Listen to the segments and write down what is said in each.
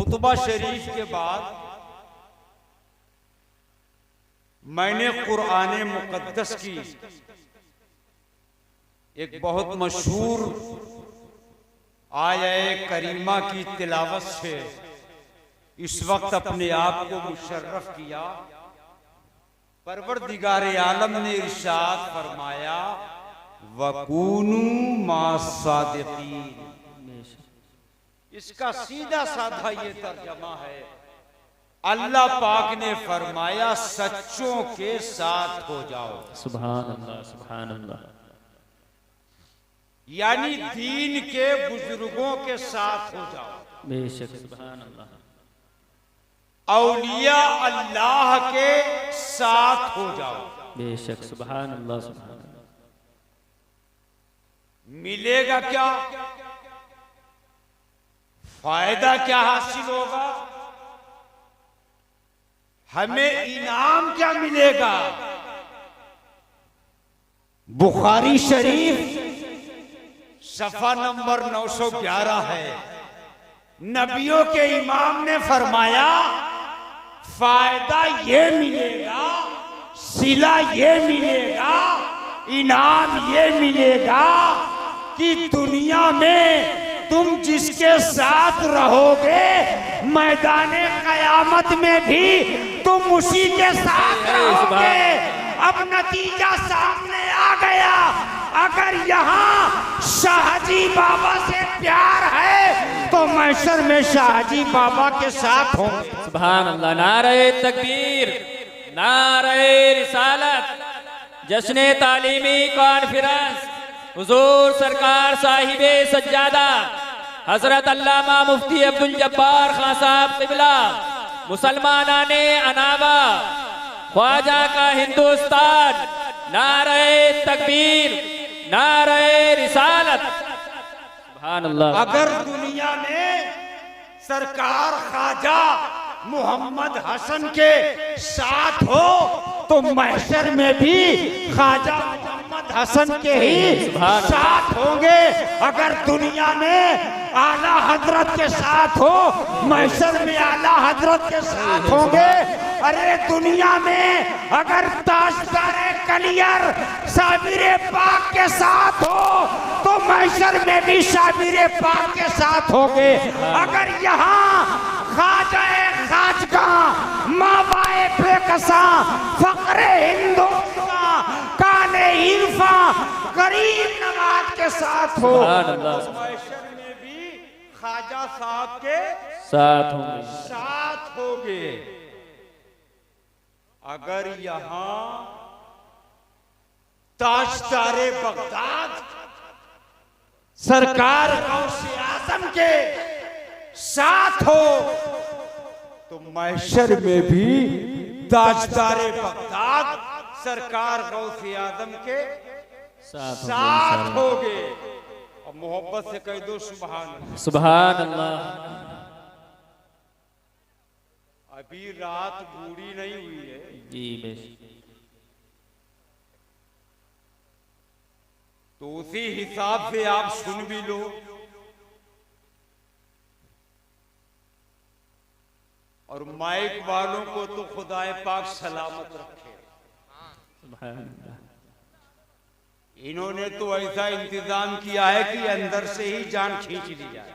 खुतबा शरीफ के बाद मैंने कुरान मुकद्दस की एक बहुत मशहूर आया करीमा की तिलावत से इस वक्त अपने आप को मुशर्रफ किया। परवरदिगारे आलम ने इरशाद फरमाया वकूनू मास्सादिकीन। इसका सीधा साधा ये तर्जमा है, अल्लाह पाक ने फरमाया सच्चों के साथ हो जाओ। सुभान अल्लाह, सुभान अल्लाह। यानी दीन के बुजुर्गों के साथ हो जाओ। बेशक, सुभान अल्लाह। औलिया अल्लाह के साथ हो जाओ। बेशक, सुभान अल्लाह, सुभान अल्लाह। मिलेगा क्या, फायदा क्या हासिल होगा, हमें इनाम क्या मिलेगा? बुखारी शरीफ सफा नंबर 911 है। नबियों के इमाम ने फरमाया फायदा ये मिलेगा, सिला ये मिलेगा, इनाम ये मिलेगा कि दुनिया में तुम जिसके साथ रहोगे मैदाने कयामत में भी तुम उसी के साथ रहोगे। अब नतीजा सामने आ गया, अगर यहाँ शाहजी बाबा से प्यार है तो मैशर में शाहजी बाबा के साथ होंगे। सुभान अल्लाह। नारे तकबीर, नारे रिसालत, जश्न तालीमी कॉन्फ्रेंस, हुजूर सरकार साहिबे सज्जादा हजरत अल्लामा मुफ्ती अब्दुल जब्बार खान साहब क़िबला, मुसलमानाने अनावा, ख्वाजा का हिंदुस्तान, नारे तकबीर, नारे रिसालत। सुभान अल्लाह। अगर दुनिया में सरकार ख्वाजा मोहम्मद हसन के साथ हो तो महशर में भी ख्वाजा मोहम्मद हसन के ही साथ होंगे। अगर दुनिया में आला हजरत के साथ हो महशर में आला हजरत के साथ होंगे। अरे दुनिया में अगर ताजदारे कलियर साबिरे पाक के साथ हो तो महशर में भी साबिरे पाक के साथ होंगे। अगर यहाँ ख्वाजाए खाजगा मावाए बेकसा फकरे हिंदुस्तां काने इरफा गरीब नवाज के साथ हो, महशर में भी ख्वाजा साहब के साथ होंगे। अगर यहाँ ताजदारे बगदाद सरकार गौसे आजम के साथ हो तो महशर में भी ताजदारे बगदाद सरकार गौसे आजम के साथ होगे। और मोहब्बत से कह दो सुभान अल्लाह, सुभान अल्लाह। अभी रात बूढ़ी नहीं हुई है जी बेशक। तो उसी हिसाब से आप सुन भी लो। और माइक वालों को तो खुदाए पाक सलामत रखे। इन्होंने तो ऐसा इंतजाम किया है कि अंदर से ही जान खींच ली जाए।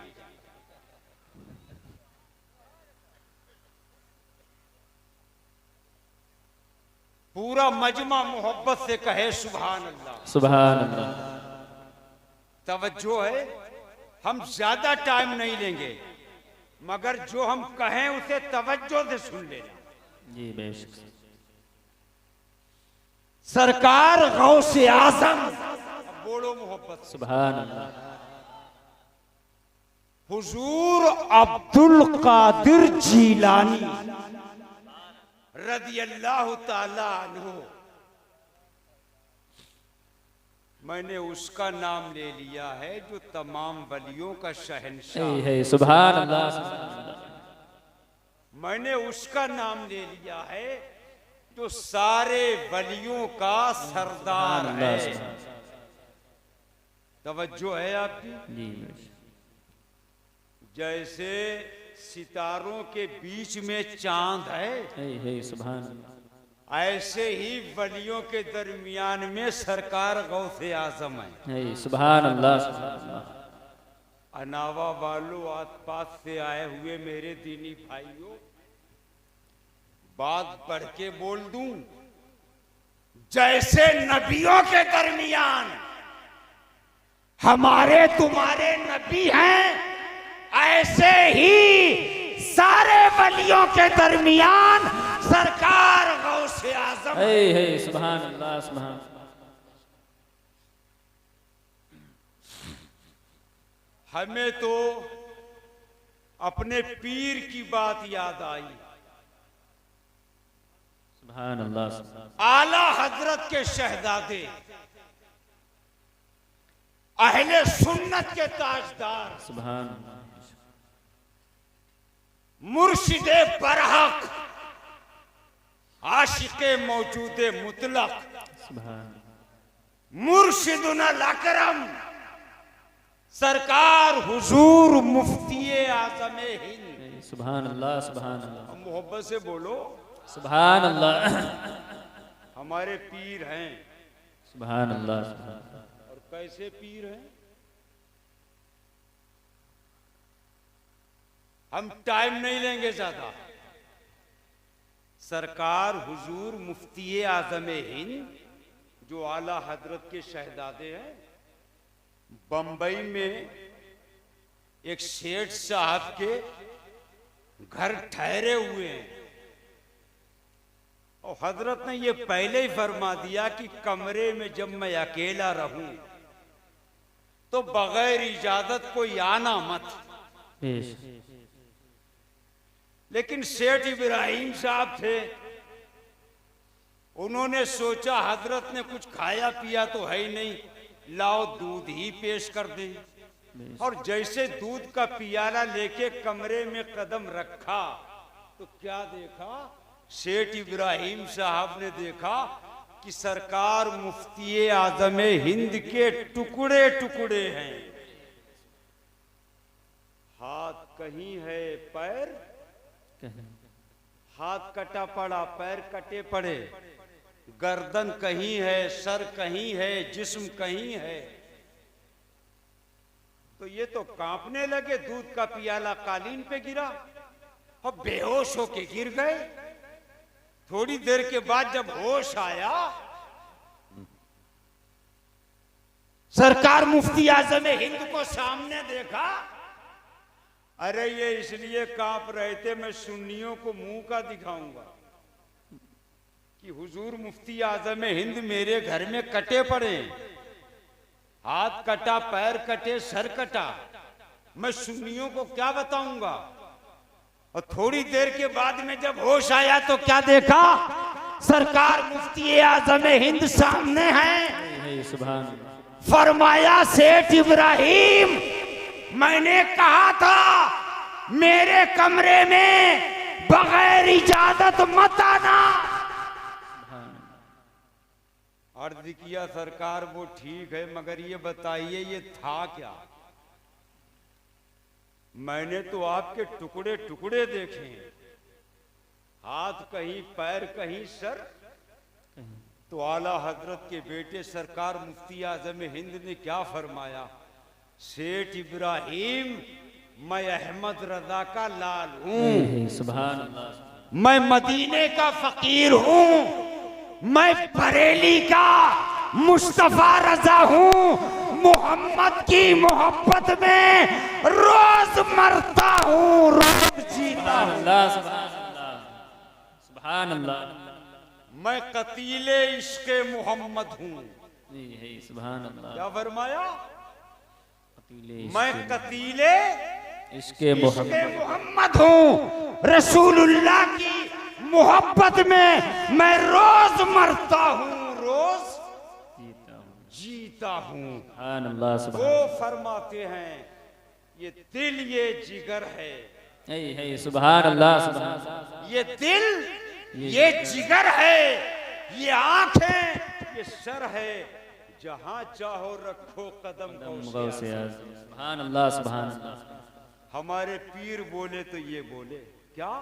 पूरा मजमा मोहब्बत से कहे सुभान अल्लाह, सुभान अल्लाह। तवज्जो है, हम ज्यादा टाइम नहीं लेंगे मगर जो हम कहें उसे तवज्जो से सुन लेना। जी बेशक। सरकार गौसे आजम, बोलो मोहब्बत, सुभान अल्लाह। हुजूर अब्दुल कादिर जीलानी रदियल्लाहु ताला अन्हु, मैंने उसका नाम ले लिया है जो तमाम वलियों का शहंशाह है। सुभान अल्लाह। मैंने उसका नाम ले लिया है जो सारे वलियों का सरदार है। तवज्जो है आपकी? जी। जैसे सितारों के बीच में चांद है, है सुभान अल्लाह, ऐसे ही वलियों के दरमियान में सरकार गौसे आजम है। सुभान अल्लाह, सुभान अल्लाह। अनावा वालों, आस पास से आए हुए मेरे दीनी भाइयों, बात बढ़ के बोल दूं, जैसे नबियों के दरमियान हमारे तुम्हारे नबी हैं, ऐसे ही सारे वलियों के दरमियान सरकार गौसे आजम है सुभान अल्लाह, सुभान। हमें तो अपने पीर की बात याद आई। सुभान अल्लाह, सुभान। आला हजरत के शहजादे, अहले सुन्नत के ताजदार, सुभान अल्लाह, मुर्शिदे बरहक, आशिके मौजूदे मुतलक, सुभान मुर्शिदुन अकरम, सरकार हुजूर मुफ्ती आजम हिंद। सुभान अल्लाह, सुभान अल्लाह। मोहब्बत से बोलो, सुभान अल्लाह, हमारे पीर हैं। सुभान अल्लाह, सुभान। और कैसे पीर हैं? हम टाइम नहीं लेंगे ज्यादा। सरकार हुजूर मुफ्ती आजम हिंद, जो आला हजरत के शहजादे हैं, बंबई में एक सेठ साहब के घर ठहरे हुए हैं, और हजरत ने ये पहले ही फरमा दिया कि कमरे में जब मैं अकेला रहूं तो बगैर इजाजत कोई आना मत। लेकिन सेठ इब्राहिम साहब थे, उन्होंने सोचा हजरत ने कुछ खाया पिया तो है ही नहीं, लाओ दूध ही पेश कर दें। और जैसे दूध का पियाला लेके कमरे में कदम रखा तो क्या देखा? सेठ इब्राहिम साहब ने देखा कि सरकार मुफ्ती आजम हिंद के टुकड़े टुकड़े हैं। हाथ कहीं है, पैर हाथ कटा पड़ा, पैर कटे पड़े, गर्दन कहीं है, सर कहीं है, जिस्म कहीं है। तो ये तो कांपने लगे, दूध का पियाला कालीन पे गिरा और बेहोश होके गिर गए। थोड़ी देर के बाद जब होश आया, सरकार मुफ्ती आजम हिंद को सामने देखा। अरे ये इसलिए कांप रहे थे, मैं सुन्नियों को मुंह का दिखाऊंगा कि हुजूर मुफ्ती आजम हिंद मेरे घर में कटे पड़े, हाथ कटा, पैर कटे, सर कटा, मैं सुन्नियों को क्या बताऊंगा। और थोड़ी देर के बाद में जब होश आया तो क्या देखा? सरकार मुफ्ती आजम हिंद सामने है। सुभान। फरमाया, सेठ इब्राहिम, मैंने कहा था मेरे कमरे में बगैर इजाजत मत आना। अर्ज किया, सरकार वो ठीक है, मगर ये बताइए ये था क्या? मैंने तो आपके टुकड़े टुकड़े देखे, हाथ कहीं, पैर कहीं, सर। तो आला हजरत के बेटे सरकार मुफ्ती आजम हिंद ने क्या फरमाया? सेठ इब्राहिम, मैं अहमद रजा का लाल हूँ, सुभान अल्लाह, मैं मदीने का फकीर हूँ, मैं बरेली का मुस्तफा रजा हूँ, मोहम्मद की मोहब्बत में रोज मरता हूँ, रोज जीता हूँ। सुभान अल्लाह, मैं कतीले इश्क़े मोहम्मद हूँ। सुभान अल्लाह। क्या फरमाया? मैं कतीले इश्क़े मोहम्मद हूँ, रसूलुल्लाह की मोहब्बत में मैं रोज मरता हूँ, रोज जीता हूँ। वो फरमाते हैं, ये दिल ये जिगर है। सुभान अल्लाह, सुभान। ये दिल ये जिगर है, ये आंखें ये सर है, जहां चाहो रखो कदम। सुभान अल्लाह, सुभान अल्लाह। हमारे पीर बोले तो ये बोले क्या,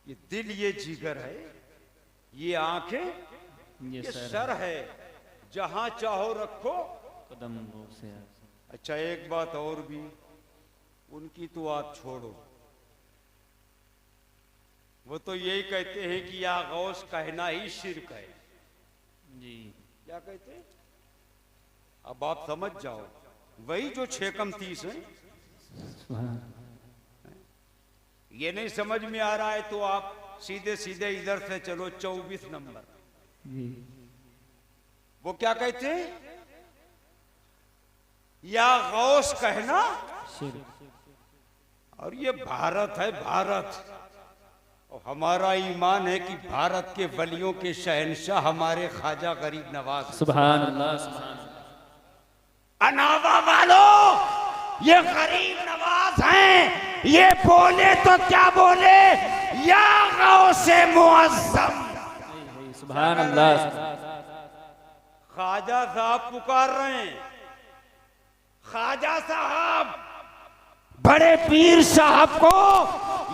ये दिल, ये जिगर है, ये आंखें, ये सर है, जहां चाहो रखो कदम से। अच्छा एक बात और भी, उनकी तो आप छोड़ो, वो तो यही कहते हैं कि या गौस कहना ही शिर्क है। जी क्या कहते हैं? अब आप समझ जाओ, वही जो 6 कम 30 है। ये नहीं समझ में आ रहा है तो आप सीधे सीधे इधर से चलो 24 नंबर। वो क्या कहते हैं? या गौस कहना, और ये भारत है, भारत, और हमारा ईमान है कि भारत के वलियों के शहंशाह हमारे ख्वाजा गरीब नवाज। सुभान अल्लाह, सुभान अल्लाह। अनावा वालों, ये गरीब नवाज हैं, ये बोले तो क्या बोले, या गौसे मुअज्जम। सुभान अल्लाह। ख्वाजा साहब पुकार रहे हैं, ख्वाजा साहब, बड़े पीर साहब को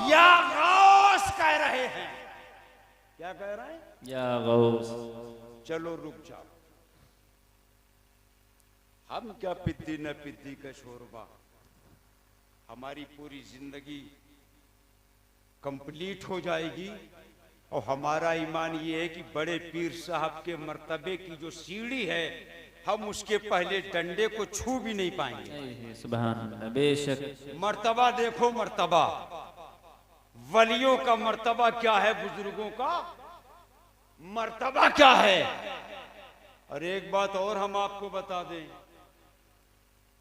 या गौस कह रहे हैं। क्या कह रहे हैं? या गौस। चलो रुक जाओ, हम क्या पिद्दी न पिद्दी का शोरबा, हमारी पूरी जिंदगी कंप्लीट हो जाएगी और हमारा ईमान ये है कि बड़े पीर साहब के मर्तबे की जो सीढ़ी है, हम उसके पहले डंडे को छू भी नहीं पाएंगे। सुभान अल्लाह, बेशक। मर्तबा देखो, मर्तबा, वलियों का मर्तबा क्या है, बुजुर्गों का मर्तबा क्या है। और एक बात और हम आपको बता दें,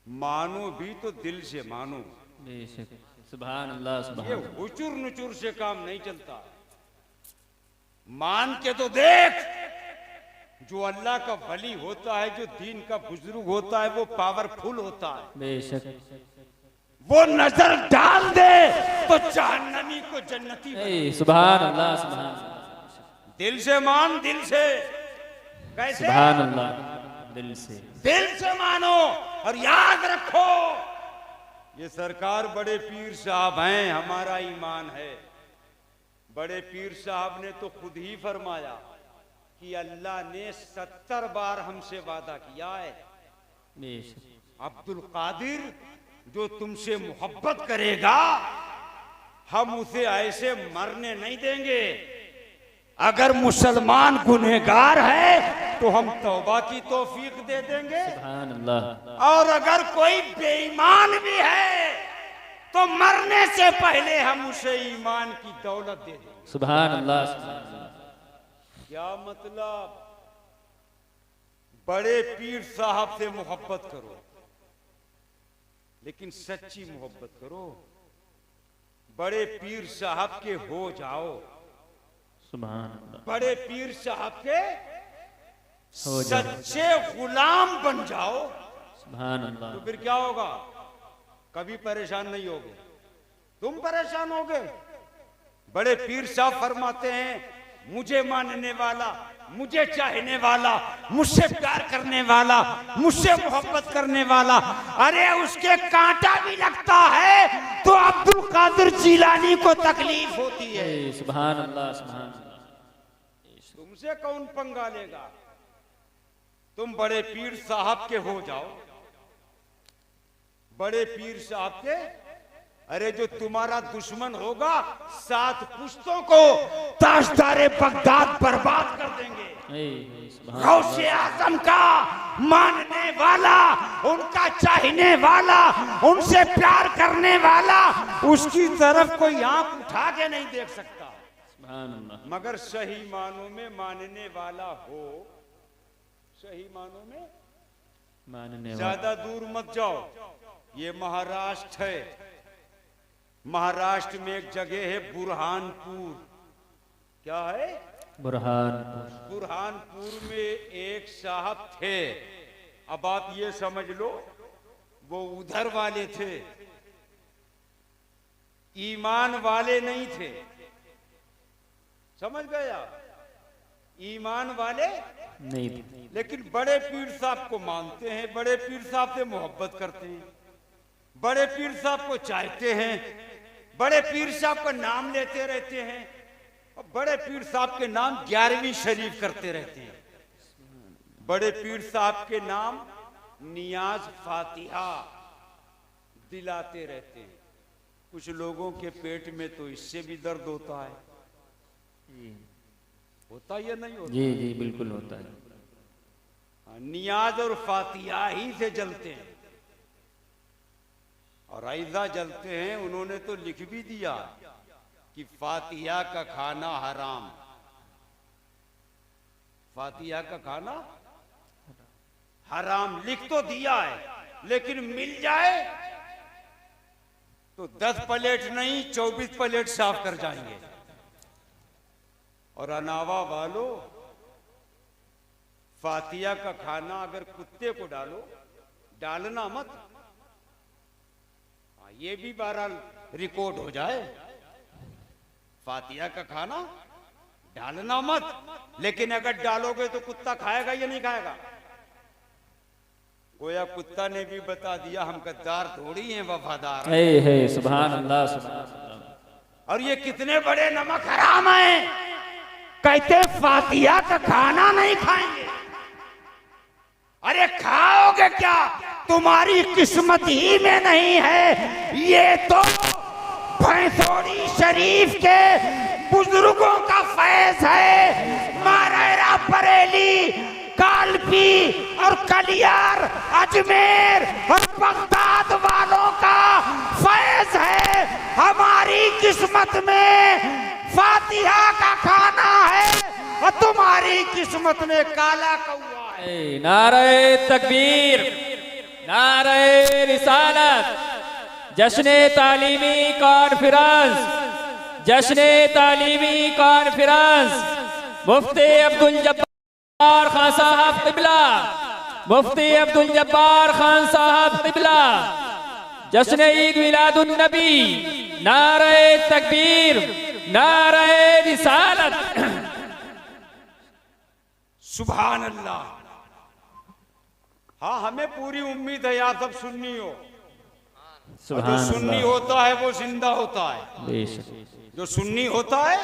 मानो भी तो दिल से मानो। बेशक। सुभान अल्लाह, सुभान ये अल्लाह। हुचुर नुचुर से काम नहीं चलता, मान के तो देख। जो अल्लाह का वली होता है, जो दीन का बुजुर्ग होता है, वो पावरफुल होता है। बेशक। वो नजर डाल दे तो जहन्नमी को जन्नती बना। सुभान अल्लाह, सुभान अल्लाह। दिल से मान, दिल से। कैसे? सुभान अल्लाह, दिल से। दिल से मानो। और याद रखो, ये सरकार बड़े पीर साहब हैं, हमारा ईमान है। बड़े पीर साहब ने तो खुद ही फरमाया कि अल्लाह ने 70 बार हमसे वादा किया है, बेशक। अब्दुल कादिर जो तुमसे मोहब्बत करेगा, हम उसे ऐसे मरने नहीं देंगे। अगर मुसलमान गुनहगार है तो हम तौबा की तौफीक दे देंगे, सुभान अल्लाह। और अगर कोई बेईमान भी है तो मरने से पहले हम उसे ईमान की दौलत दे देंगे। सुभान अल्लाह, सुभान अल्लाह। क्या मतलब? बड़े पीर साहब से मोहब्बत करो, लेकिन सच्ची मोहब्बत करो। बड़े पीर साहब के हो जाओ, सुभान अल्लाह। बड़े पीर साहब के हो जाओ, सच्चे गुलाम बन जाओ, सुभान अल्लाह। तो फिर क्या होगा? कभी परेशान नहीं होगे, तुम परेशान होगे। बड़े पीर साहब फरमाते हैं, मुझे मानने वाला, मुझे चाहने वाला, मुझसे प्यार करने वाला, मुझसे मोहब्बत करने वाला, अरे उसके कांटा भी लगता है तो अब्दुल कादिर जिलानी को तकलीफ होती है। सुभान अल्लाह, सुभान अल्लाह। तुमसे कौन पंगा लेगा? तुम बड़े पीर साहब के हो जाओ, बड़े पीर साहब के। अरे जो तुम्हारा दुश्मन होगा, 7 पुश्तों को ताजदारे बगदाद बर्बाद कर देंगे। गौसे आजम का मानने वाला, उनका चाहने वाला, उनसे प्यार करने वाला, उसकी तरफ कोई आंख उठा के नहीं देख सकता। मगर सही मानों में मानने वाला हो, सही मानों में मानने ज्यादा दूर मत जाओ। ये महाराष्ट्र है, महाराष्ट्र में एक जगह है बुरहानपुर। क्या है? बुरहानपुर। बुरहानपुर में एक साहब थे। अब आप ये समझ लो, वो उधर वाले थे, ईमान वाले नहीं थे। समझ गए आप? ईमान वाले नहीं थे, लेकिन बड़े पीर साहब को मानते हैं, बड़े पीर साहब से मोहब्बत करते हैं, बड़े पीर साहब को चाहते हैं, बड़े पीर साहब का नाम लेते रहते हैं और बड़े पीर साहब के नाम 11वीं शरीफ करते रहते हैं। बड़े पीर साहब के नाम नियाज फातिहा दिलाते रहते हैं। कुछ लोगों के पेट में तो इससे भी दर्द होता है, होता या नहीं होता? जी जी बिल्कुल होता है। नियाज और फातिहा ही से जलते हैं और ऐसा जलते हैं। उन्होंने तो लिख भी दिया कि फातिहा का खाना हराम, फातिहा का खाना हराम लिख तो दिया है, लेकिन मिल जाए तो 10 प्लेट नहीं 24 प्लेट साफ कर जाएंगे। और अनावा वालों, फातिहा का खाना अगर कुत्ते को डालो, डालना मत, ये भी बहरहाल रिकॉर्ड हो जाए। फातिहा का खाना डालना मत, लेकिन अगर डालोगे तो कुत्ता खाएगा या नहीं खाएगा? गोया कुत्ता ने भी बता दिया हम गद्दार थोड़ी हैं, वफादार हैं। है सुभान अल्लाह सुभान अल्लाह। और ये कितने बड़े नमक हराम हैं, कहते फातिहा का खाना नहीं खाएंगे। अरे खाओगे क्या, तुम्हारी किस्मत ही में नहीं है। ये तो भैंसोड़ी शरीफ के बुजुर्गों का फैज है। मारेरा, बरेली, कालपी और कलियार, अजमेर और बगदाद वालों का फैज है। हमारी किस्मत में फातिहा का खाना है और तुम्हारी किस्मत में काला कौवा है। नारे तकबीर, नारे रिसालत, जश्ने तालीमी कॉन्फ्रेंस, जश्ने तालीमी कॉन्फ्रेंस, मुफ्ती अब्दुल जब्बार खान साहब क़िबला, मुफ्ती अब्दुल जब्बार खान साहब क़िबला, जश्न ईद मिलादुन नबी, नारे तकबीर, नारे रिसालत। सुभान अल्लाह। हाँ, हमें पूरी उम्मीद है आप सब सुन्नी हो। जो सुन्नी होता है वो जिंदा होता है, जो सुन्नी होता है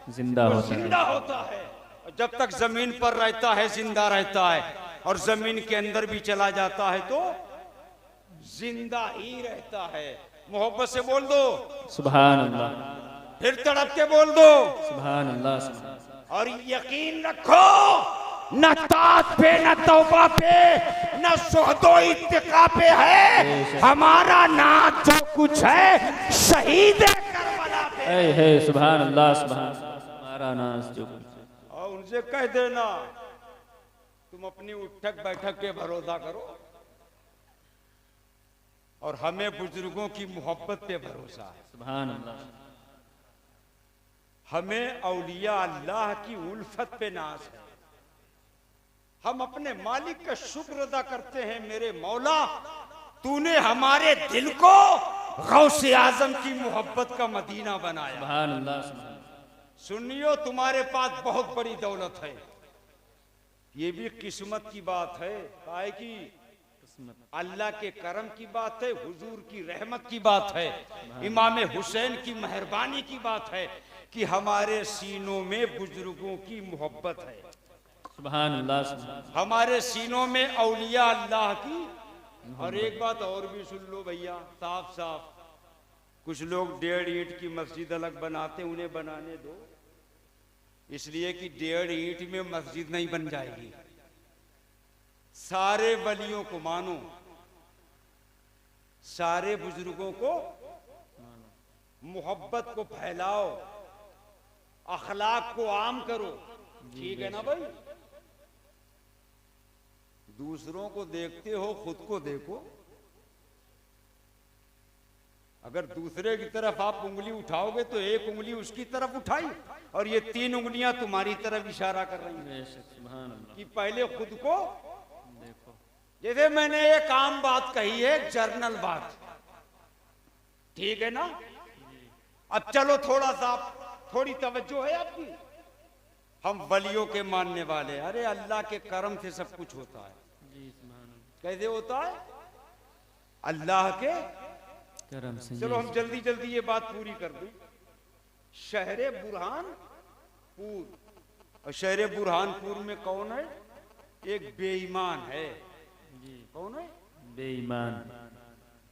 जिंदा वो होता है। जिंदा होता है। और जब तक जमीन पर रहता है जिंदा रहता है, और जमीन के अंदर भी चला जाता है तो जिंदा ही रहता है। मोहब्बत से बोल दो सुभान अल्लाह, फिर तड़प के बोल दो सुभान अल्लाह सुभान। और यकीन रखो, न तात पे, न तौबा पे, न सोहदो इत्तिका पे है हमारा नाज। जो कुछ है शहीद करबला पे है सुभान अल्लाह सुभान। हमारा नाज जो और उनसे कह देना तुम अपनी उठक बैठक पे भरोसा करो और हमें बुजुर्गों की मोहब्बत पे भरोसा है। सुभान अल्लाह। हमें औलिया अल्लाह की उल्फत पे नाज है। हम अपने मालिक का शुक्र अदा करते हैं, मेरे मौला तूने हमारे दिल को गौसे आजम की मोहब्बत का मदीना बनाया। सुभान अल्लाह सुभान। सुनियो, तुम्हारे पास बहुत बड़ी दौलत है, ये भी किस्मत की बात है। काहे की अल्लाह के करम की बात है, हुजूर की रहमत की बात है, इमाम हुसैन की मेहरबानी की बात है कि हमारे सीनों में बुजुर्गों की मोहब्बत है। सुभान अल्लाह सुभान। हमारे सीनों में औलिया अल्लाह की। और एक बात और भी सुन लो भैया, साफ साफ, कुछ लोग 1.5 ईंट की मस्जिद अलग बनाते, उन्हें बनाने दो, इसलिए कि 1.5 ईंट में मस्जिद नहीं बन जाएगी। सारे वलियों को मानो, सारे बुजुर्गों को मोहब्बत को फैलाओ, अखलाक को आम करो। ठीक है ना भाई? दूसरों को देखते हो, खुद को देखो। अगर दूसरे की तरफ आप उंगली उठाओगे तो एक उंगली उसकी तरफ उठाई और ये 3 उंगलियां तुम्हारी तरफ इशारा कर रही हैं कि पहले खुद को देखो। जैसे मैंने एक आम बात कही है, जर्नल बात, ठीक है ना? अब चलो थोड़ा सा, थोड़ी तवज्जो है आपकी। हम वलियों के मानने वाले, अरे अल्लाह के करम से सब कुछ होता है। कैसे होता है? अल्लाह के करम से चलो हम जल्दी जल्दी ये बात पूरी कर दें। शहरे बुरहानपुर, और शहरे बुरहानपुर में कौन है? एक बेईमान है। कौन है? बेईमान।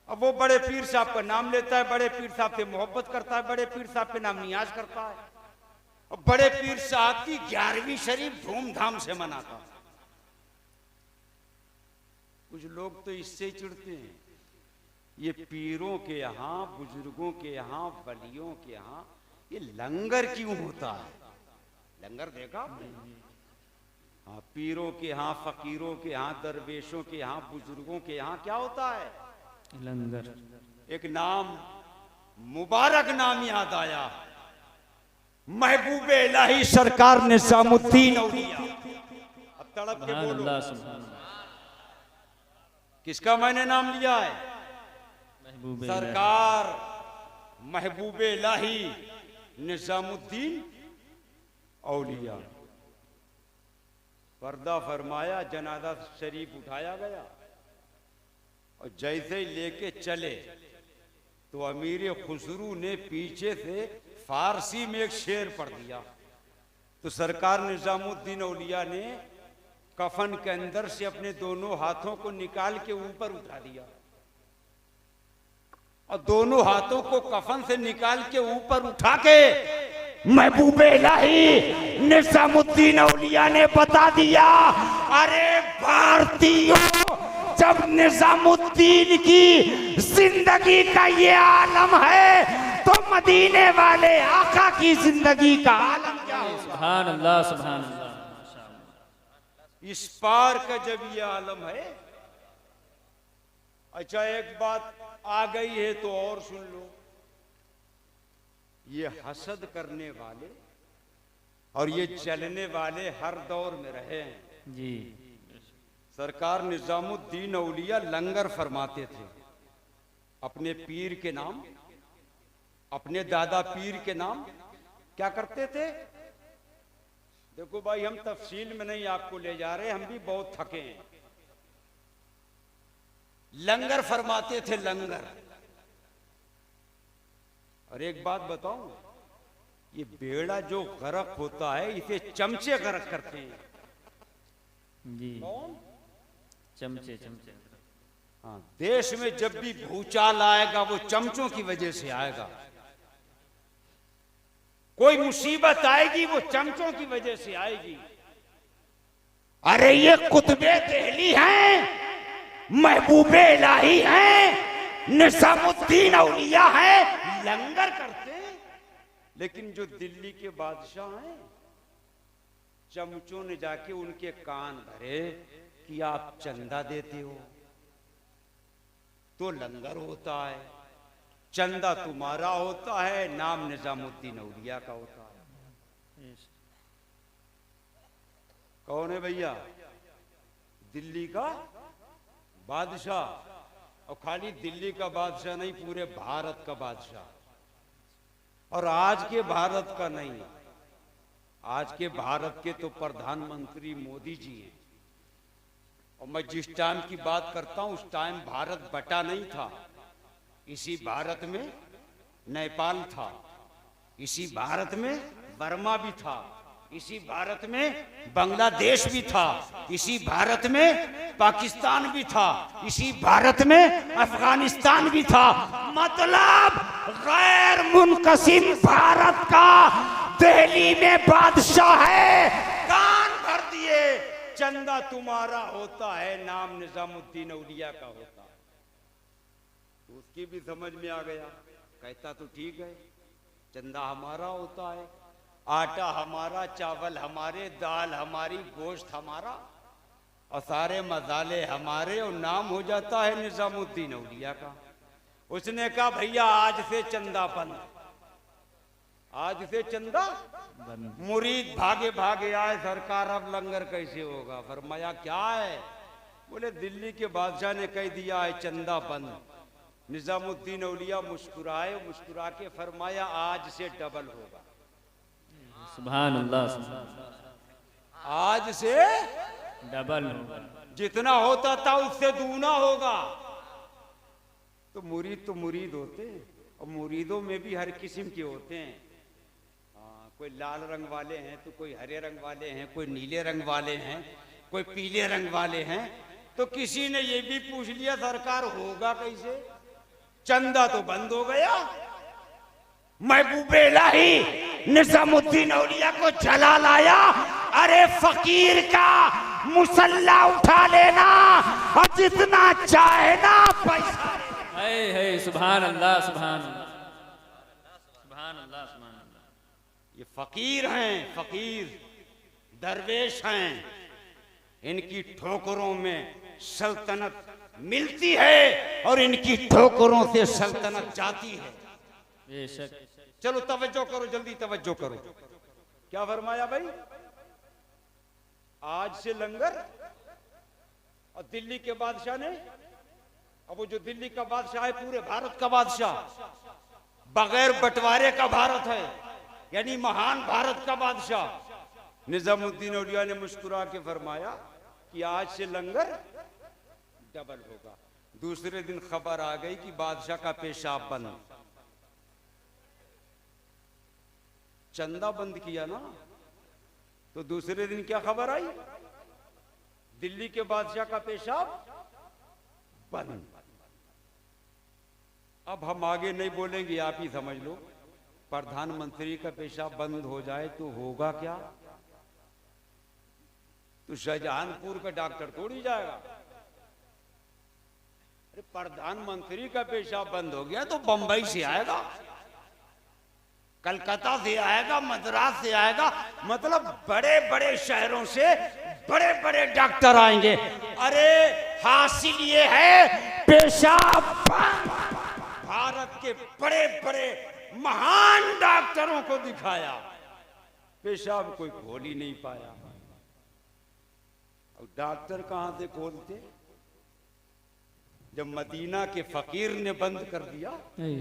अब वो बड़े पीर साहब का नाम लेता है, बड़े पीर साहब से मोहब्बत करता है, बड़े पीर साहब पे नाम नियाज करता है, और बड़े पीर साहब की 11वीं शरीफ धूमधाम से मनाता है। कुछ लोग तो इससे ही चिढ़ते हैं, ये पीरों के यहाँ, बुजुर्गों के यहाँ, वलियों के यहाँ ये लंगर क्यों होता है? लंगर देखा आपने? हाँ, पीरों के यहाँ, फकीरों के यहाँ, दरवेशों के यहाँ, बुजुर्गों के यहाँ क्या होता है? लंगर। एक नाम, मुबारक नाम याद आया, महबूबे इलाही सरकार निजामुद्दीन औलिया। अब तड़प के बोलो, अल्लाह सुभान किसका मैंने नाम लिया है? महबूब सरकार महबूबे इलाही निजामुद्दीन औलिया। पर्दा फरमाया, जनाजा शरीफ उठाया गया, और जैसे ही लेके चले तो अमीर खुसरू ने पीछे से फारसी में एक शेर पढ़ दिया। तो सरकार निजामुद्दीन औलिया ने कफन के अंदर से अपने दोनों हाथों को निकाल के ऊपर उठा दिया, और दोनों हाथों को कफन से निकाल के ऊपर उठा के महबूबे इलाही निजामुद्दीन औलिया ने बता दिया, अरे भारतीयों, जब निजामुद्दीन की जिंदगी का ये आलम है तो मदीने वाले आका की जिंदगी का आलम क्या होगा? सुभान अल्लाह, सुभान अल्लाह। इस पार का जब ये आलम है। अच्छा, एक बात आ गई है तो और सुन लो, ये हसद करने वाले और ये चलने वाले हर दौर में रहे हैं जी। सरकार निजामुद्दीन औलिया लंगर फरमाते थे अपने पीर के नाम, अपने दादा पीर के नाम। क्या करते थे? देखो भाई, हम तफसील में नहीं आपको ले जा रहे, हम भी बहुत थके हैं। लंगर फरमाते थे, लंगर। और एक बात बताऊं, ये बेड़ा जो गरक होता है इसे चमचे गरक करते हैं। जी, कौन? चमचे चमचे। हाँ, देश में जब भी भूचाल आएगा वो चमचों की वजह से आएगा। कोई मुसीबत आएगी वो चमचों की वजह से आएगी। अरे ये कुतुबे देहली हैं, महबूबे इलाही हैं, निजामुद्दीन औलिया हैं, लंगर करते हैं। लेकिन जो दिल्ली के बादशाह हैं, चमचों ने जाके उनके कान भरे कि आप चंदा देते हो तो लंगर होता है, चंदा तुम्हारा होता है, नाम निजामुद्दीन औलिया का होता है। कौन है भैया? दिल्ली का बादशाह, और खाली दिल्ली का बादशाह नहीं, पूरे भारत का बादशाह। और आज के भारत का नहीं, आज के भारत के तो प्रधानमंत्री मोदी जी हैं। और मैं जिस टाइम की बात करता हूं उस टाइम भारत बटा नहीं था। इसी भारत में नेपाल था, इसी भारत में बर्मा भी था, इसी भारत में बांग्लादेश भी था, इसी भारत में पाकिस्तान भी था, इसी भारत में अफगानिस्तान भी था। मतलब गैर मुनकसिम भारत का दिल्ली में बादशाह है। कान भर दिए, चंदा तुम्हारा होता है, नाम निजामुद्दीन औलिया का होता है। तो उसकी भी समझ में आ गया, कहता तो ठीक है, चंदा हमारा होता है, आटा हमारा, चावल हमारे, दाल हमारी, गोश्त हमारा, और सारे मसाले हमारे, और नाम हो जाता है निजामुद्दीन औलिया का। उसने कहा भैया आज से चंदा बंद, आज से चंदा बंद। मुरीद भागे भागे आए, सरकार अब लंगर कैसे होगा? फरमाया क्या है? बोले दिल्ली के बादशाह ने कह दिया है चंदा बंद। निजामुद्दीन औलिया मुस्कुराए, मुस्कुरा के फरमाया आज से डबल होगा। सुभान अल्लाह, सुभान अल्लाह। आज से डबल होगा, जितना होता था उससे दूना होगा। तो मुरीद होते हैं, और मुरीदों में भी हर किस्म के होते हैं। कोई लाल रंग वाले हैं, तो कोई हरे रंग वाले हैं, कोई नीले रंग वाले हैं, कोई पीले रंग वाले हैं। तो किसी ने ये भी पूछ लिया सरकार होगा कैसे, चंदा तो बंद हो गया, महबूबे इलाही निजामुद्दीन औलिया को जला लाया। अरे फकीर का मुसल्ला उठा लेना और जितना चाहे ना पैसा। है सुभान अल्लाह, सुभान अल्लाह, सुभान अल्लाह, सुभान अल्लाह। ये फकीर हैं, फकीर दरवेश हैं, इनकी ठोकरों में सल्तनत मिलती है और इनकी ठोकरों से सल्तनत जाती है। बेशक। चलो तवज्जो करो, जल्दी तवज्जो करो। क्या फरमाया भाई, आज से लंगर। और दिल्ली के बादशाह ने, अब वो जो दिल्ली का बादशाह है पूरे भारत का बादशाह, बगैर बंटवारे का भारत है, यानी महान भारत का बादशाह निजामुद्दीन औलिया ने मुस्कुरा के फरमाया कि आज से लंगर डबल होगा। दूसरे दिन खबर आ गई कि बादशाह का पेशाब बंद। चंदा बंद किया ना, तो दूसरे दिन क्या खबर आई, दिल्ली के बादशाह का पेशाब बंद। अब हम आगे नहीं बोलेंगे, आप ही समझ लो। प्रधानमंत्री का पेशाब बंद हो जाए तो होगा क्या, तो शाहजहानपुर का डॉक्टर थोड़ी जाएगा। अरे प्रधानमंत्री का पेशाब बंद हो गया तो बंबई से आएगा, कलकत्ता से आएगा, मद्रास से आएगा, मतलब बड़े बड़े शहरों से बड़े बड़े डॉक्टर आएंगे। अरे हासिल ये है पेशाब भारत के बड़े बड़े महान डॉक्टरों को दिखाया, पेशाब कोई खोल ही नहीं पाया। और डॉक्टर कहां से खोलते, जब मदीना के फकीर ने बंद कर दिया।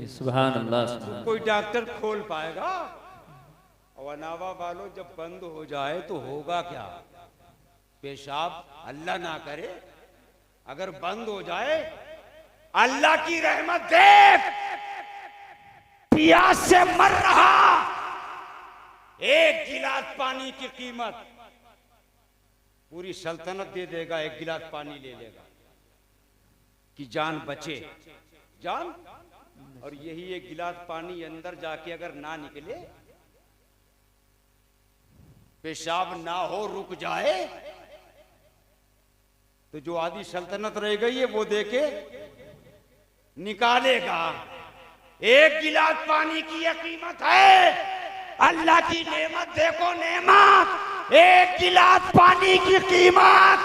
सुभान अल्लाह, सुभान। कोई डॉक्टर खोल पाएगा। और अनावा वालों, जब बंद हो जाए तो होगा क्या, पेशाब अल्लाह ना करे, अगर बंद हो जाए, अल्लाह की रहमत देख, प्यास से मर रहा, एक गिलास पानी की कीमत पूरी सल्तनत दे देगा। एक गिलास पानी ले लेगा कि जान बचे, जान। और यही एक गिलास पानी अंदर जाके अगर ना निकले, पेशाब ना हो, रुक जाए, तो जो आधी सल्तनत रह गई है वो देके निकालेगा। एक गिलास पानी की यह कीमत है। अल्लाह की नेमत देखो, नेमत, एक गिलास पानी की कीमत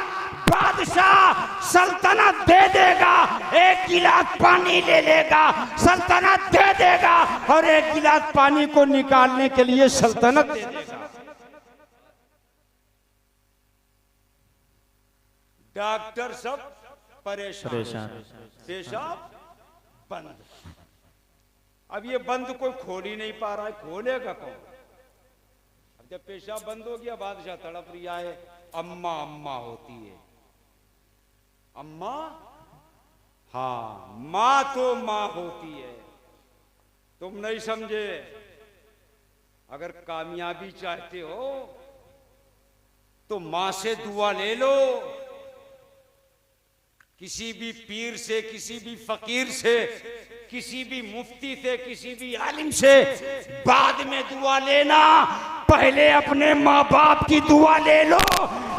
बादशाह सल्तनत दे देगा। एक गिलास पानी ले लेगा, सल्तनत दे देगा, और एक गिलास पानी को निकालने के लिए सल्तनत दे देगा। डॉक्टर सब परेशान, पेशाब बंद। अब ये बंद कोई खोल ही नहीं पा रहा है, खोलेगा कौन। अब जब पेशाब बंद हो गया, बादशाह तड़प रिया है, अम्मा अम्मा होती है, अम्मा, हाँ माँ तो माँ होती है। तुम नहीं समझे, अगर कामयाबी चाहते हो तो माँ से दुआ ले लो, किसी भी पीर से, किसी भी फकीर से, किसी भी मुफ्ती से, किसी भी आलिम से बाद में दुआ लेना, पहले अपने माँ बाप की दुआ ले लो।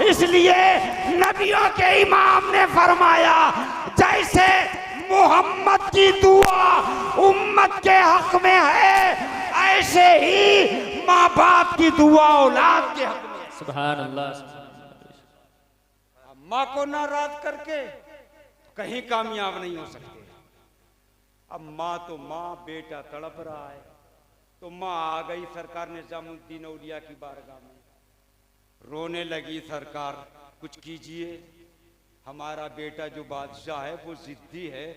इसलिए नबियों के इमाम ने फरमाया, जैसे मोहम्मद की दुआ उम्मत के हक में है, ऐसे ही माँ बाप की दुआ औलाद के हक में। सुभान अल्लाह। माँ को नाराज करके कहीं कामयाब नहीं हो सकते। अब माँ तो माँ, बेटा तड़प रहा है, तो माँ आ गई सरकार निजामुद्दीन औलिया की बारगाह में, रोने लगी, सरकार कुछ कीजिए, हमारा बेटा जो बादशाह है वो जिद्दी है,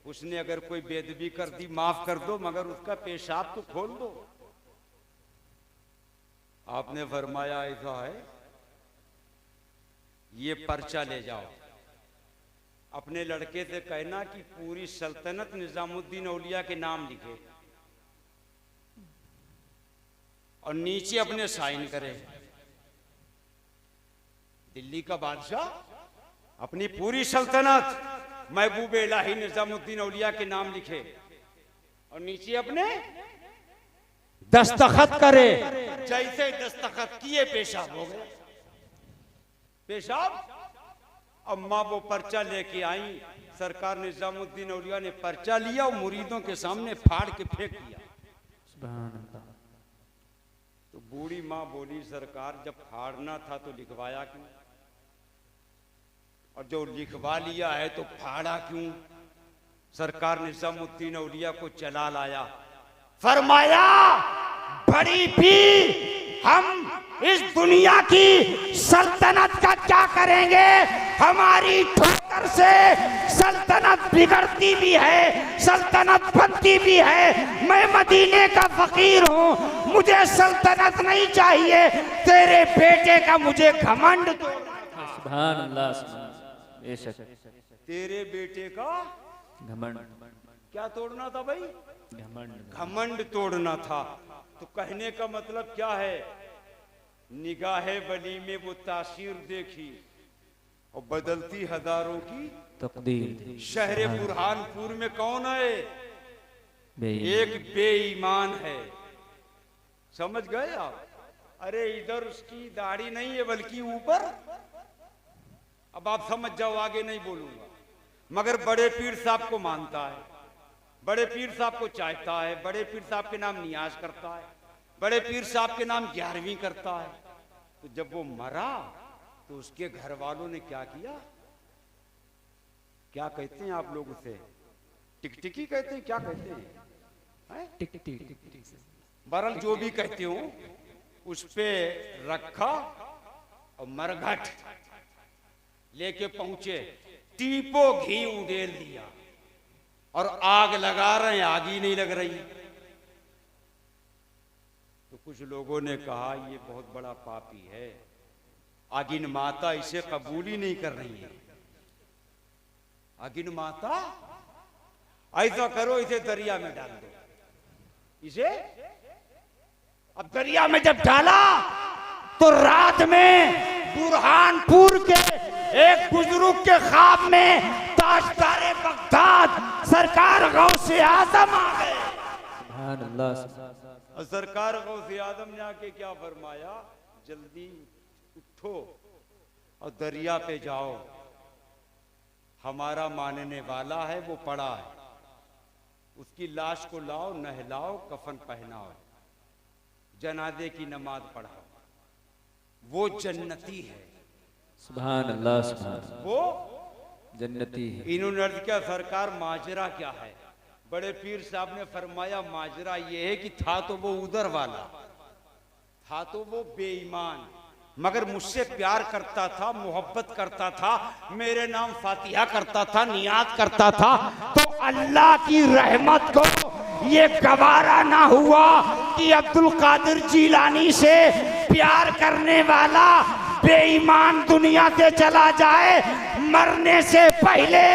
उसने अगर कोई बेदबी कर दी माफ कर दो, मगर उसका पेशाब तो खोल दो। आपने फरमाया ऐसा है, ये पर्चा ले जाओ, अपने लड़के से कहना कि पूरी सल्तनत निजामुद्दीन औलिया के नाम लिखे और नीचे अपने साइन करे। दिल्ली का बादशाह अपनी पूरी सल्तनत महबूब इलाही निजामुद्दीन औलिया के नाम लिखे और नीचे अपने दस्तखत करे। जैसे दस्तखत किए पेशाब हो गए। पेशाब। अम्मा वो पर्चा लेके आई। सरकार निजामुद्दीन औलिया ने पर्चा लिया और मुरीदों के सामने फाड़ के फेंक दिया। सुभान अल्लाह। तो बूढ़ी माँ बोली, सरकार जब फाड़ना था तो लिखवाया क्यों, और जो लिखवा लिया है तो फाड़ा क्यों। सरकार निजामुद्दीन औलिया को चला लाया। फरमाया, बड़ी भी हम इस दुनिया की सल्तनत का क्या करेंगे, हमारी ठोकर से सल्तनत बिगड़ती भी है, सल्तनत बनती भी है। मैं मदीने का फकीर हूँ, मुझे सल्तनत नहीं चाहिए, तेरे बेटे का मुझे घमंड दो। सुभान अल्लाह, सुभान। बेशक तेरे बेटे का घमंड। क्या तोड़ना था भाई? घमंड। घमंड तोड़ना था। तो कहने का मतलब क्या है, निगाहे वली में वो तासीर देखी और बदलती हजारों की तकदीर। शहर बुरहानपुर में कौन है? एक बेईमान है। समझ गए आप? अरे इधर उसकी दाढ़ी नहीं है बल्कि ऊपर। अब आप समझ जाओ, आगे नहीं बोलूंगा। मगर बड़े पीर साहब को मानता है, बड़े पीर साहब को चाहता है, बड़े पीर साहब के नाम नियाज करता है, बड़े पीर साहब के नाम 11वीं करता है। तो जब वो मरा तो उसके घर वालों ने क्या किया? क्या कहते हैं आप लोग उसे? टिकटिकी कहते हैं? क्या कहते हैं? बहरहाल जो भी कहते हो, उस पे रखा और मरघट लेके पहुंचे। टीपो घी उड़ेल दिया और आग लगा रहे हैं, आग ही नहीं लग रही। तो कुछ लोगों ने कहा ये बहुत बड़ा पापी है, आगिन माता इसे कबूल ही नहीं कर रही है। आगिन माता, ऐसा करो इसे दरिया में डाल दो। इसे अब दरिया में जब डाला तो रात में बुरहानपुर के एक बुजुर्ग के ख्वाब में ताजदारे बगदाद सरकार गौसे आजम आ गए। सुभान अल्लाह। सरकार गौसे आजम ने आके क्या फरमाया, जल्दी उठो और दरिया पे जाओ, हमारा मानने वाला है वो पड़ा है, उसकी लाश को लाओ, नहलाओ, कफन पहनाओ, जनाजे की नमाज पढ़ाओ, वो जन्नती है। सुभान अल्लाह, सुभान। वो जन्नती है। इन्होंने अर्ज किया, सरकार माजरा क्या है? बड़े पीर साहब ने फरमाया, माजरा ये है कि था तो वो उधर वाला, था तो वो बेईमान, मगर मुझसे प्यार करता था, मोहब्बत करता था, मेरे नाम फातिहा करता था, नियात करता था। तो अल्लाह की रहमत को ये गवारा ना हुआ कि अब्दुल कादिर जीलानी से प्यार करने वाला बेईमान दुनिया से चला जाए। मरने से पहले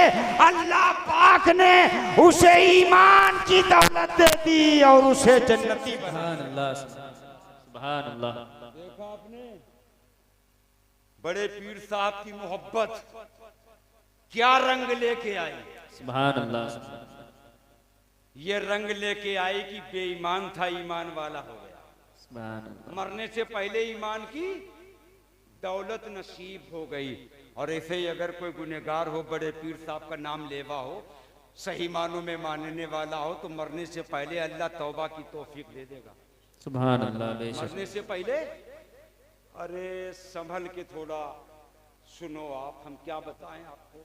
अल्लाह पाक ने उसे ईमान की दौलत दे दी और उसे जन्नती बना। सुभान अल्लाह, सुभान अल्लाह। देखा आपने बड़े पीर साहब की मोहब्बत क्या रंग लेके आई? सुभान अल्लाह, सुभान। ये रंग लेके आई कि बेईमान था, ईमान वाला हो गया। सुभान अल्लाह। मरने से पहले ईमान की दौलत नसीब हो गई। और ऐसे ही अगर कोई गुनहगार हो, बड़े पीर साहब का नाम लेवा हो, सही मानों में मानने वाला हो, तो मरने से पहले अल्लाह तौबा की तौफीक दे देगा। सुभान अल्लाह, बेशक। मरने से पहले अरे संभल के थोड़ा सुनो आप, हम क्या बताएं आपको।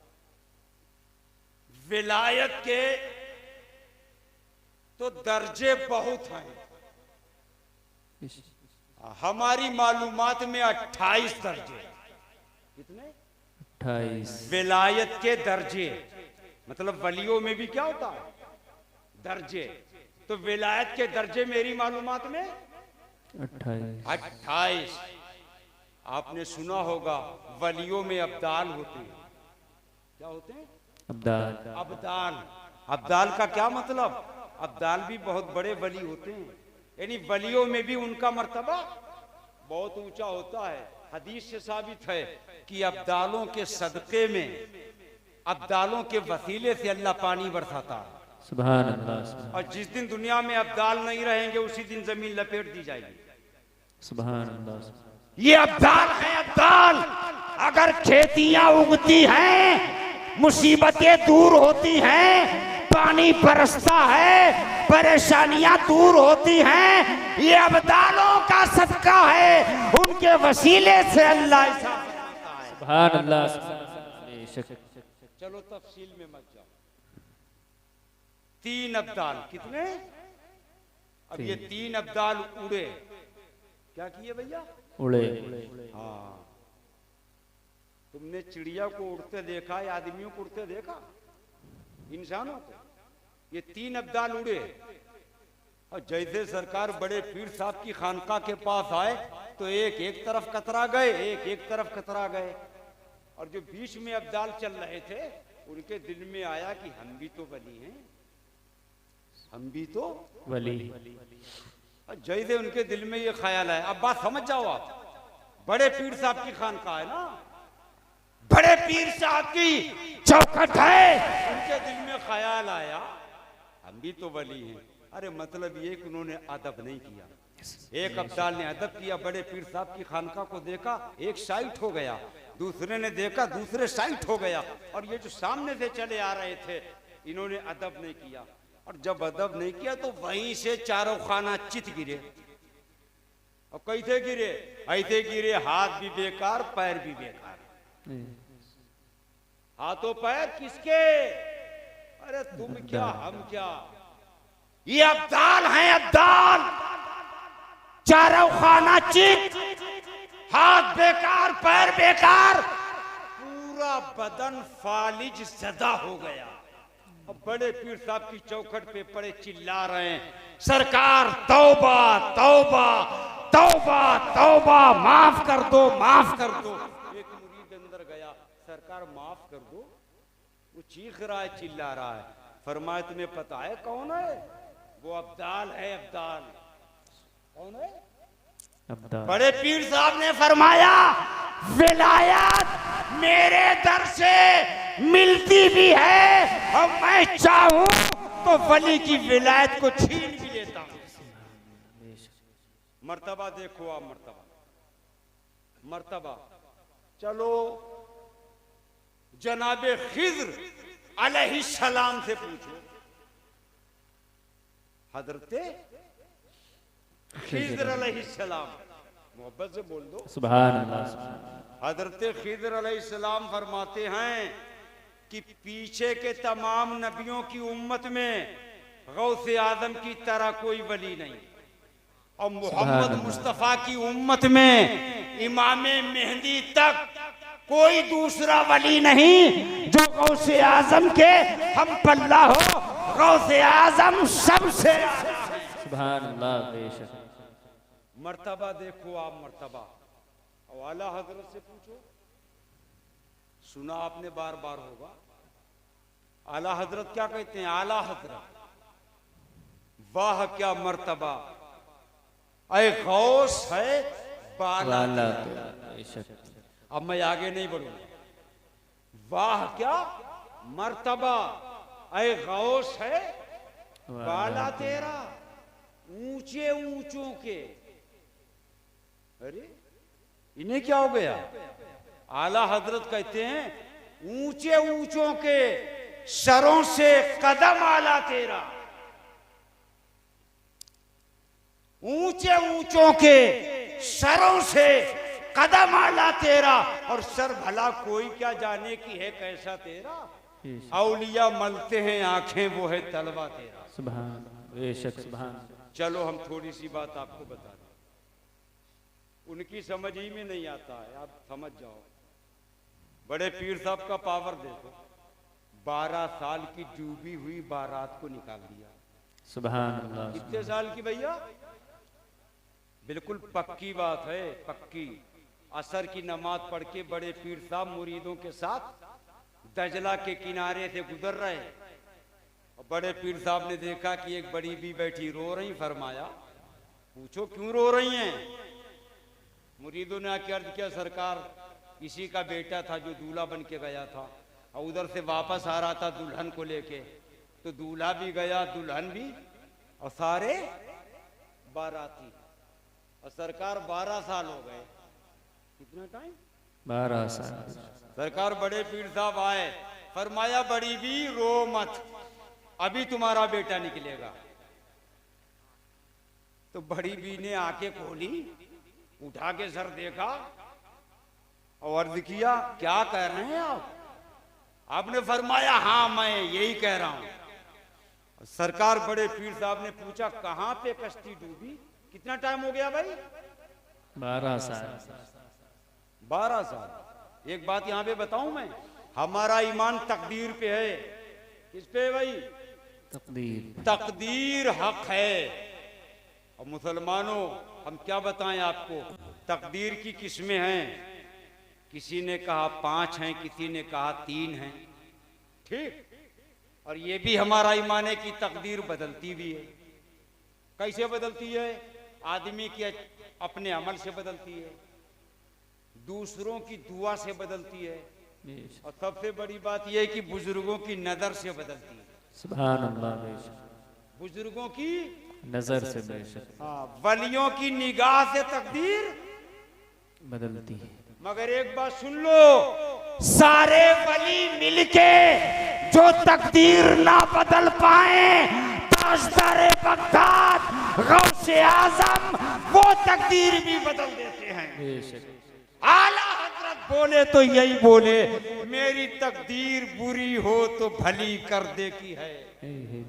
विलायत के तो दर्जे बहुत हैं। हमारी मालूमात में 28 दर्जे। कितने? 28। विलायत के दर्जे, मतलब वलियों में भी क्या होता है? दर्जे। तो विलायत के दर्जे मेरी मालूमात में 28। आपने सुना होगा वलियों में अब्दाल होते हैं। क्या होते हैं? अब्दाल। अब्दाल। अब्दाल का क्या मतलब? अब्दाल भी बहुत बड़े वली होते हैं, यानी वलियों में भी उनका मर्तबा बहुत ऊंचा होता है। हदीस से साबित है कि अब्दालों के सदक़े में, अब्दालों के वसीले से अल्लाह पानी बरसाता है। सुभान अल्लाह। और जिस दिन दुनिया में अब्दाल नहीं रहेंगे उसी दिन जमीन लपेट दी जाएगी। सुभान अल्लाह। ये अब्दाल है, अब्दाल। अगर खेतियां उगती हैं, मुसीबतें दूर होती हैं, पानी बरसता है, परेशानियां दूर होती हैं, ये अब्दालों का सदका है। उनके वसीले से अल्लाह ऐसा बनाता है। सुभान अल्लाह। बेशक। चलो तफसील में मत जाओ। 3 अब्दाल। कितने? अब ये 3 अब्दाल उड़े। क्या किए भैया? उड़े। हाँ, तुमने चिड़िया को उड़ते देखा या आदमियों को उड़ते देखा? इंसानों को। ये 3 अब्दाल उड़े। और जैसे सरकार बड़े पीर साहब की खानका के पास आए तो एक एक तरफ कतरा गए, एक एक तरफ कतरा गए। और जो बीच में अब्दाल चल रहे थे उनके दिल में आया कि हम भी तो वली हैं, हम भी तो वली। जैसे उनके दिल में ये ख्याल है। अब बात समझ जाओ आप, बड़े पीर साहब की खानका है ना, बड़े पीर साहब की चौखट है, उनके दिल में ख्याल आया हम भी तो वली हैं। अरे मतलब ये कि उन्होंने अदब नहीं किया। एक अब्दाल ने अदब किया, बड़े पीर साहब की खानका को देखा, एक साइड हो गया, दूसरे ने देखा, दूसरे साइड हो गया, और ये जो सामने से चले आ रहे थे इन्होंने अदब नहीं किया। और जब अदब नहीं किया तो वहीं से चारों खाना चित गिरे। और कैसे गिरे? ऐसे गिरे, हाथ भी बेकार, पैर भी बेकार। हाथों पैर किसके? अरे तुम क्या हम क्या? ये अब्दाल हैं, अब्दाल। चारों खाना चित, हाथ बेकार, पैर बेकार, पूरा बदन फालिज ज़दा हो गया। अब बड़े पीर साहब की चौखट पे पड़े चिल्ला रहे हैं, सरकार तौबा तौबा तौबा तौबा, माफ कर दो, माफ कर दो। एक मुरीद अंदर गया, सरकार माफ कर दो। वो चीख रहा है, चिल्ला रहा है। फरमाया तुम्हें पता है कौन है? वो अब्दाल है, अब्दाल। कौन है? अब्दाल। बड़े पीर साहब ने फरमाया विलायत मेरे दर से मिलती भी है, और मैं चाहूं तो वली की विलायत को छीन भी लेता हूं। मर्तबा देखो आप, मर्तबा मर्तबा। चलो जनाबे खिज्र अलैहिस्सलाम से पूछो, हजरते खिज्र अलैहिस्सलाम, मोहब्बत से बोल दो सुभान अल्लाह। हजरते खिज्र अलैहिस्सलाम फरमाते हैं कि पीछे के तमाम नबियों की उम्मत में गौसे आजम की तरह कोई वली नहीं, और मोहम्मद मुस्तफा की उम्मत में इमामे मेहंदी तक कोई दूसरा वली नहीं जो गौसे आजम के हम पल्ला हो। गौसे आजम सबसे सुभान अल्लाह। बेशक। मर्तबा देखो आप, मर्तबा। और आला हजरत से पूछो, सुना आपने बार बार होगा, आला हजरत क्या कहते हैं? आला हजरत, वाह क्या मर्तबा, ऐ गौस है बाला तेरा। बेशक। अब मैं आगे नहीं बढ़ूंगा। वाह क्या मर्तबा, ऐ गौस है बाला तेरा, ऊंचे ऊंचों के। अरे इन्हें क्या हो गया? आला हजरत कहते हैं ऊंचे ऊंचों के सरों से कदम आला तेरा, ऊंचे ऊंचों के सरों से कदम आला तेरा। और सर भला कोई क्या जाने की है कैसा तेरा, औलिया मलते हैं आंखें वो है तलवा तेरा। सुभान। बेशक। सुभान। चलो हम थोड़ी सी बात आपको बता दें, उनकी समझ ही में नहीं आता है, आप समझ जाओ। बड़े पीर साहब का पावर देखो, 12 साल की डूबी हुई बारात को निकाल दिया। सुभान अल्लाह। कितने साल की भैया? बिल्कुल पक्की बात है, पक्की। असर की नमाज पढ़ के बड़े पीर साहब मुरीदों के साथ दजला के किनारे से गुजर रहे और बड़े पीर साहब ने देखा कि एक बड़ी भी बैठी रो रही। फरमाया पूछो क्यों रो रही हैं? मुरीदों ने आके अर्ज किया सरकार किसी का बेटा था जो दूल्हा बन के गया था और उधर से वापस आ रहा था दुल्हन को लेके, तो दूल्हा भी गया दुल्हन भी और सारे बाराती। और सरकार 12 साल हो गए। कितना टाइम? 12 साल। सरकार बड़े पीर साहब आए, फरमाया बड़ी भी रो मत, अभी तुम्हारा बेटा निकलेगा। तो बड़ी बी ने आंखें खोली, उठा के सर देखा और अर्ज किया क्या कह रहे हैं आप? आपने फरमाया हाँ मैं यही कह रहा हूं। सरकार बड़े पीर साहब ने पूछा कहां पे कश्ती डूबी? कितना टाइम हो गया भाई? 12 साल। 12 साल। एक बात यहां पे बताऊं मैं, हमारा ईमान तकदीर पे है। किस पे है भाई? तकदीर। तकदीर हक है। और मुसलमानों हम क्या बताएं आपको, तकदीर की किस्में हैं। किसी ने कहा 5 हैं, किसी ने कहा 3 हैं, ठीक। और ये भी हमारा ईमान है कि तकदीर बदलती भी है। कैसे बदलती है? आदमी की अपने अमल से बदलती है, दूसरों की दुआ से बदलती है, और सबसे बड़ी बात यह है कि बुजुर्गों की नजर से बदलती है। सुभान अल्लाह। बुजुर्गों की नजर से बेशक। हाँ, वलियों की निगाह से तकदीर बदलती है। मगर एक बात सुन लो, सारे वली मिलके जो तकदीर ना बदल पाए, ताजदारे बगदाद गौसे आजम वो तकदीर भी बदल देते हैं। बेशक। आला हजरत बोले तो यही बोले, मेरी तकदीर बुरी हो तो भली कर दे की है।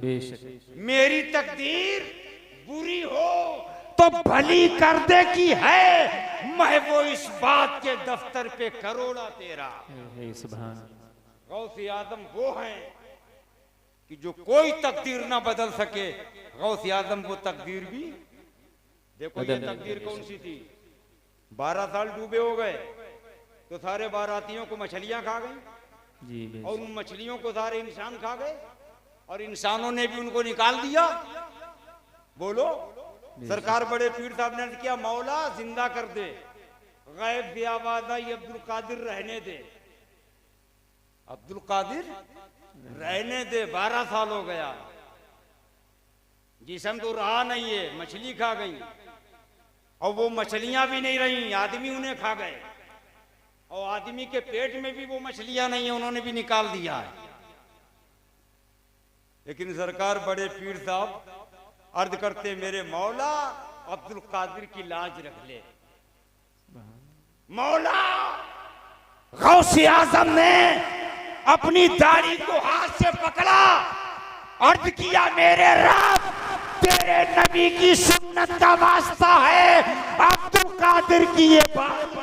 बेशक। मेरी तकदीर बुरी हो तो भली कर दे की है। मैं वो इस बात के दफ्तर पे करोड़ा तेरा। सुभान। गौसे आजम वो हैं कि जो कोई तकदीर ना बदल सके। गौसे आजम वो तकदीर भी देखो। ये तकदीर कौन सी थी? 12 साल डूबे हो गए तो सारे बारातियों को मछलियां खा गई जी, और उन मछलियों को सारे इंसान खा गए और इंसानों ने भी उनको निकाल दिया। बोलो। सरकार बड़े पीर साहब ने किया मौला जिंदा कर दे, गैब से आवाज आई अब्दुल कादिर रहने दे, अब्दुल कादिर रहने दे। 12 साल हो गया, जिस्म तो रहा नहीं है, मछली खा गई और वो मछलियां भी नहीं रही, आदमी उन्हें खा गए और आदमी के पेट में भी वो मछलियां नहीं है, उन्होंने भी निकाल दिया है। लेकिन सरकार बड़े पीर साहब अर्ज करते मेरे मौला अब्दुल कादिर की लाज रख ले। मौला गौसे आजम ने अपनी दाढ़ी को हाथ से पकड़ा, अर्ज किया मेरे रब तेरे नबी की सुन्नत का वास्ता है, अब्दुल कादिर की ये बात।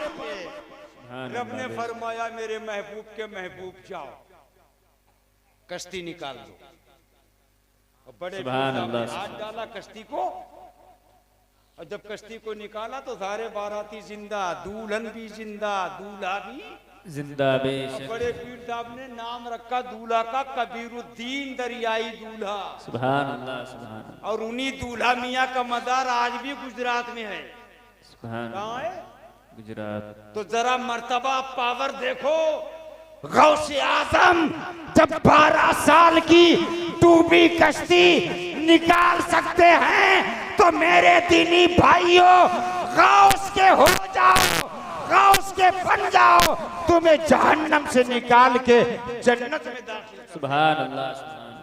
रब ने फरमाया मेरे महबूब के महबूब जाओ कश्ती निकाल दो। बड़े हाथ डाला कश्ती को और जब कश्ती को निकाला तो सारे बाराती जिंदा, दुल्हन भी जिंदा, दूल्हा भी जिंदा। बेशक। बड़े पीर साहब ने नाम रखा दूल्हा का कबीरुद्दीन दरियाई दूल्हा। सुभान अल्लाह। सुभान। और उन्हीं दूल्हा मियाँ का मजार आज भी गुजरात में है। सुभान। कहाँ है? गुजरात। तो जरा मर्तबा पावर देखो। गौसे आजम जब 12 साल की डूबी कश्ती निकाल सकते हैं तो मेरे दीनी भाइयों गौस के हो जाओ, गौस के बन जाओ, तुम्हें जहन्नम से निकाल के जन्नत में दाखिल। सुभान अल्लाह। सुभान।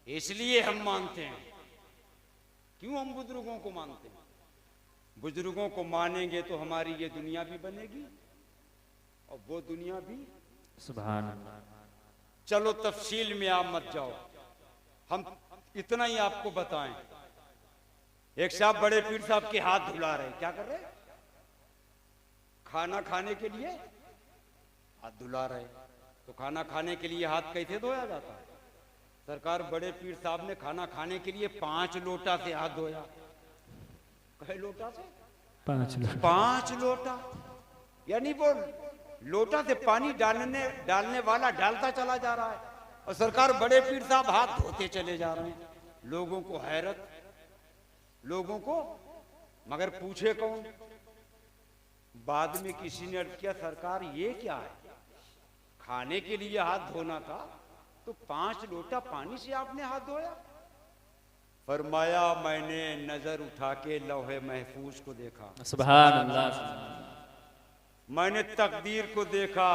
इसलिए हम मानते हैं। क्यों हम बुजुर्गों को मानते हैं? बुजुर्गों को मानेंगे तो हमारी ये दुनिया भी बनेगी और वो दुनिया भी। सुभान अल्लाह। चलो तफसील में आप मत जाओ, हम इतना ही आपको बताएं। एक साहब बड़े पीर साहब के हाथ धुला रहे। क्या कर रहे? खाना खाने के लिए हाथ धुला रहे। तो खाना खाने के लिए हाथ कैसे धोया जाता है? सरकार बड़े पीर साहब ने खाना खाने के लिए 5 लोटा से हाथ धोया। कई लोटा से? 5 लोटा। 5 लोटा यानी वो लोटा से पानी डालने वाला डालता चला जा रहा है और सरकार बड़े पीर साहब हाथ धोते चले जा रहे हैं। लोगों को हैरत, लोगों को, मगर पूछे कौन? बाद में किसी ने अर्ज किया, सरकार ये क्या है, खाने के लिए हाथ धोना था तो 5 लोटा पानी से आपने हाथ धोया? फरमाया, मैंने नजर उठा के लौहे महफूज को देखा, सुभान अल्लाह, मैंने तकदीर को देखा,